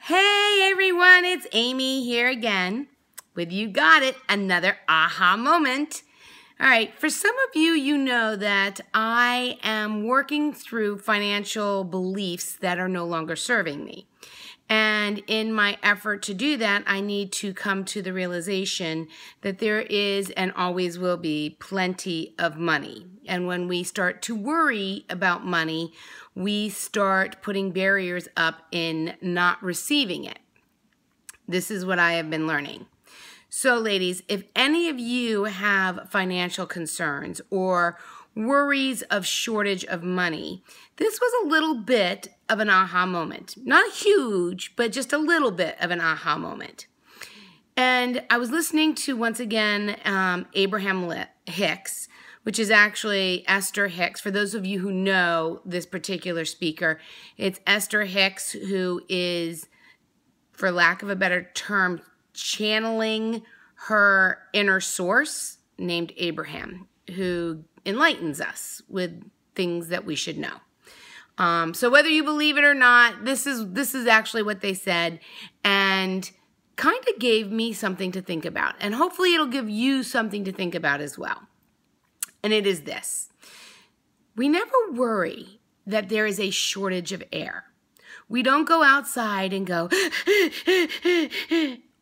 Hey everyone, it's Amy here again with You Got It, another aha moment. All right, for some of you, you know that I am working through financial beliefs that are no longer serving me. And in my effort to do that, I need to come to the realization that there is and always will be plenty of money. And when we start to worry about money, we start putting barriers up in not receiving it. This is what I have been learning. So ladies, if any of you have financial concerns or worries of shortage of money, this was a little bit of an aha moment. Not huge, but just a little bit of an aha moment. And I was listening to, once again, Abraham Hicks, which is actually Esther Hicks. For those of you who know this particular speaker, it's Esther Hicks, who is, for lack of a better term, channeling her inner source named Abraham, who enlightens us with things that we should know. So whether you believe it or not, this is actually what they said, and kind of gave me something to think about. And hopefully it'll give you something to think about as well. And it is this: we never worry that there is a shortage of air. We don't go outside and go,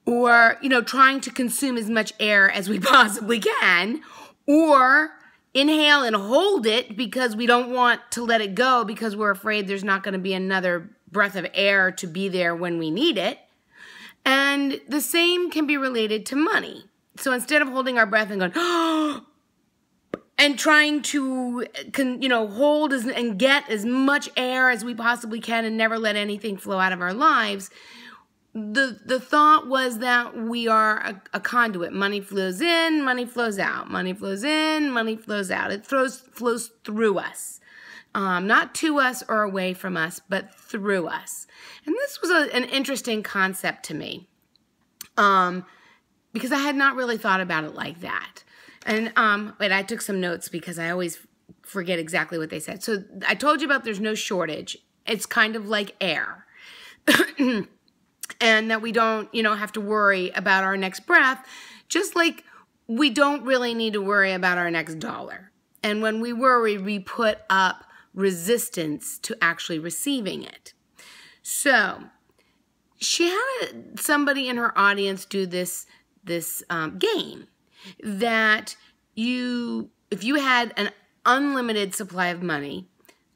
or, trying to consume as much air as we possibly can, or inhale and hold it because we don't want to let it go because we're afraid there's not going to be another breath of air to be there when we need it. And the same can be related to money. So instead of holding our breath and going, oh, and trying to, hold and get as much air as we possibly can and never let anything flow out of our lives, the thought was that we are a conduit. Money flows in, money flows out. Money flows in, money flows out. It flows through us. Not to us or away from us, but through us. And this was an interesting concept to me, because I had not really thought about it like that. And I took some notes because I always forget exactly what they said. So I told you about there's no shortage. It's kind of like air. And that we don't, have to worry about our next breath, just like we don't really need to worry about our next dollar. And when we worry, we put up resistance to actually receiving it. So she had somebody in her audience do this game that if you had an unlimited supply of money,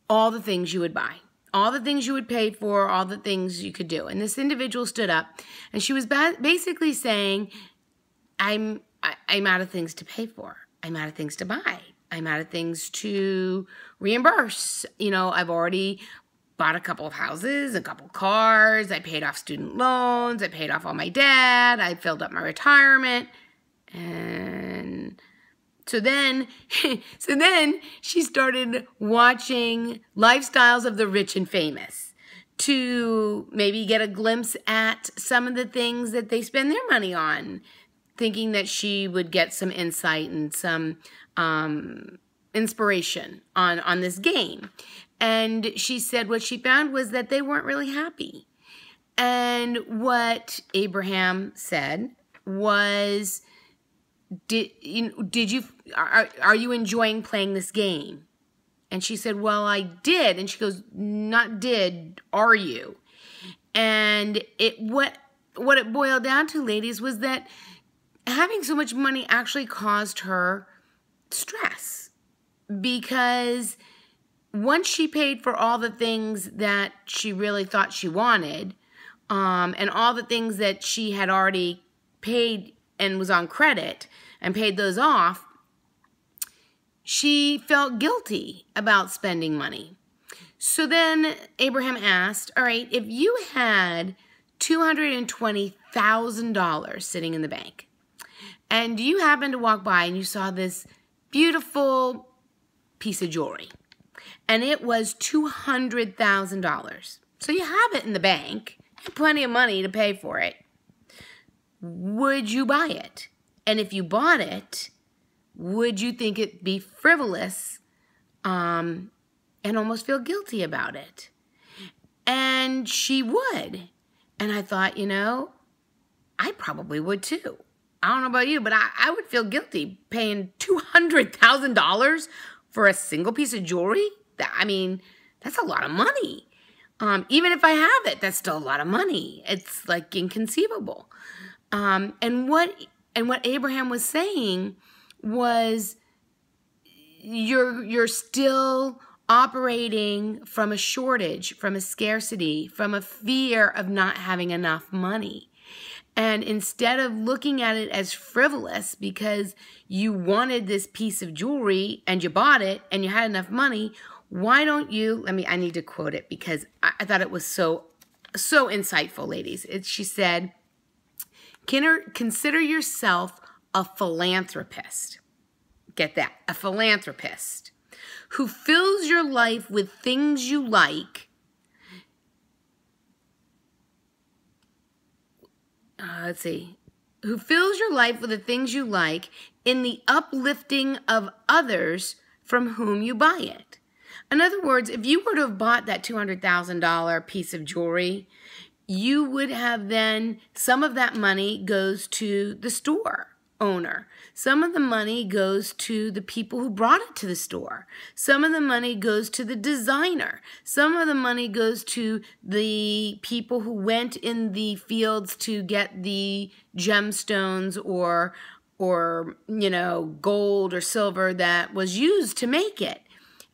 all the things you would buy. All the things you would pay for, all the things you could do. And this individual stood up, and she was basically saying, I'm out of things to pay for. I'm out of things to buy. I'm out of things to reimburse. I've already bought a couple of houses, a couple of cars. I paid off student loans. I paid off all my debt. I filled up my retirement. And So then she started watching lifestyles of the rich and famous to maybe get a glimpse at some of the things that they spend their money on, thinking that she would get some insight and some inspiration on this game. And she said what she found was that they weren't really happy. And what Abraham said was, are you enjoying playing this game? And she said, well, I did. And she goes, not did, are you? And what it boiled down to, ladies, was that having so much money actually caused her stress, because once she paid for all the things that she really thought she wanted, and all the things that she had already paid and was on credit and paid those off, she felt guilty about spending money. So then Abraham asked, all right, if you had $220,000 sitting in the bank, and you happened to walk by and you saw this beautiful piece of jewelry, and it was $200,000. So you have it in the bank, you have plenty of money to pay for it. Would you buy it? And if you bought it, would you think it'd be frivolous and almost feel guilty about it? And she would. And I thought, I probably would too. I don't know about you, but I would feel guilty paying $200,000 for a single piece of jewelry. That's a lot of money. Even if I have it, that's still a lot of money. It's like inconceivable. And what Abraham was saying was, you're still operating from a shortage, from a scarcity, from a fear of not having enough money. And instead of looking at it as frivolous because you wanted this piece of jewelry and you bought it and you had enough money, why don't you, I need to quote it because I thought it was so insightful, ladies. She said, consider yourself a philanthropist. Get that, a philanthropist who fills your life with things you like. Who fills your life with the things you like in the uplifting of others from whom you buy it. In other words, if you were to have bought that $200,000 piece of jewelry, you would have then, some of that money goes to the store owner. Some of the money goes to the people who brought it to the store. Some of the money goes to the designer. Some of the money goes to the people who went in the fields to get the gemstones or gold or silver that was used to make it.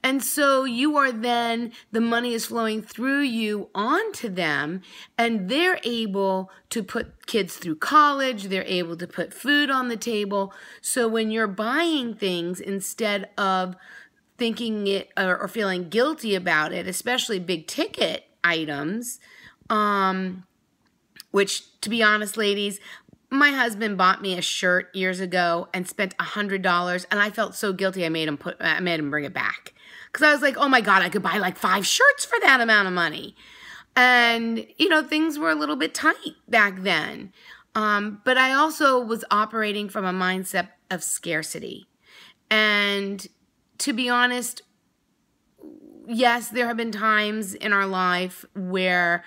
And so you are then, the money is flowing through you onto them, and they're able to put kids through college, they're able to put food on the table. So when you're buying things, instead of thinking it or feeling guilty about it, especially big ticket items, which, to be honest, ladies, my husband bought me a shirt years ago and spent $100, and I felt so guilty I made him bring it back. Because I was like, oh my God, I could buy like 5 shirts for that amount of money. And, things were a little bit tight back then. But I also was operating from a mindset of scarcity. And to be honest, yes, there have been times in our life where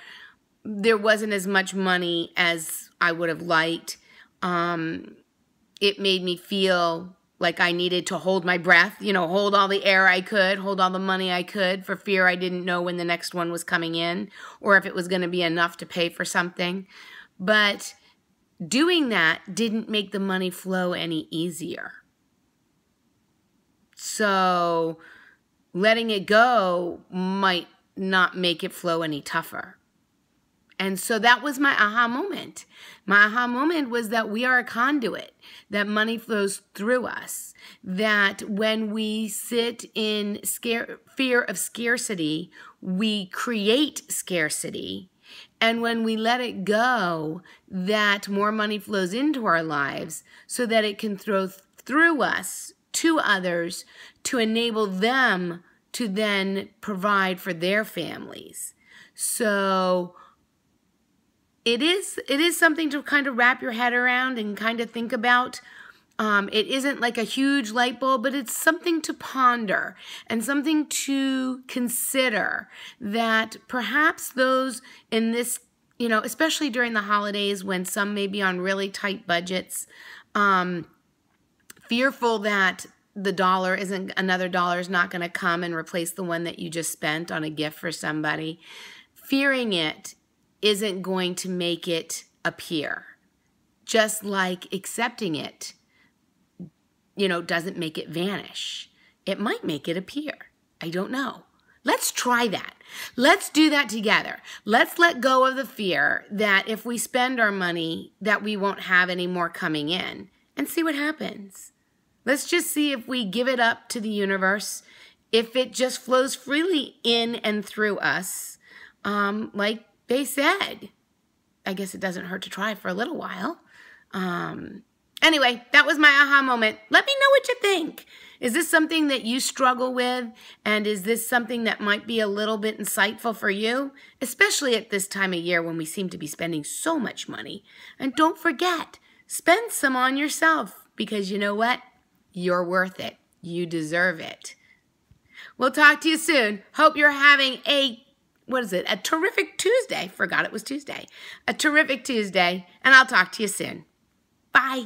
there wasn't as much money as I would have liked. It made me feel like I needed to hold my breath, hold all the air I could, hold all the money I could, for fear I didn't know when the next one was coming in or if it was going to be enough to pay for something. But doing that didn't make the money flow any easier. So letting it go might not make it flow any tougher. And so that was my aha moment. My aha moment was that we are a conduit, that money flows through us, that when we sit in fear of scarcity, we create scarcity. And when we let it go, that more money flows into our lives so that it can flow through us to others to enable them to then provide for their families. So it is something to kind of wrap your head around and kind of think about. It isn't like a huge light bulb, but it's something to ponder and something to consider, that perhaps those in this, especially during the holidays when some may be on really tight budgets, fearful that another dollar is not going to come and replace the one that you just spent on a gift for somebody, fearing it isn't going to make it appear. Just like accepting it, doesn't make it vanish. It might make it appear. I don't know. Let's try that. Let's do that together. Let's let go of the fear that if we spend our money, that we won't have any more coming in, and see what happens. Let's just see if we give it up to the universe, if it just flows freely in and through us, like they said. I guess it doesn't hurt to try for a little while. Anyway, that was my aha moment. Let me know what you think. Is this something that you struggle with? And is this something that might be a little bit insightful for you? Especially at this time of year when we seem to be spending so much money. And don't forget, spend some on yourself, because you know what? You're worth it. You deserve it. We'll talk to you soon. Hope you're having a what is it? A terrific Tuesday. Forgot it was Tuesday. A terrific Tuesday, and I'll talk to you soon. Bye.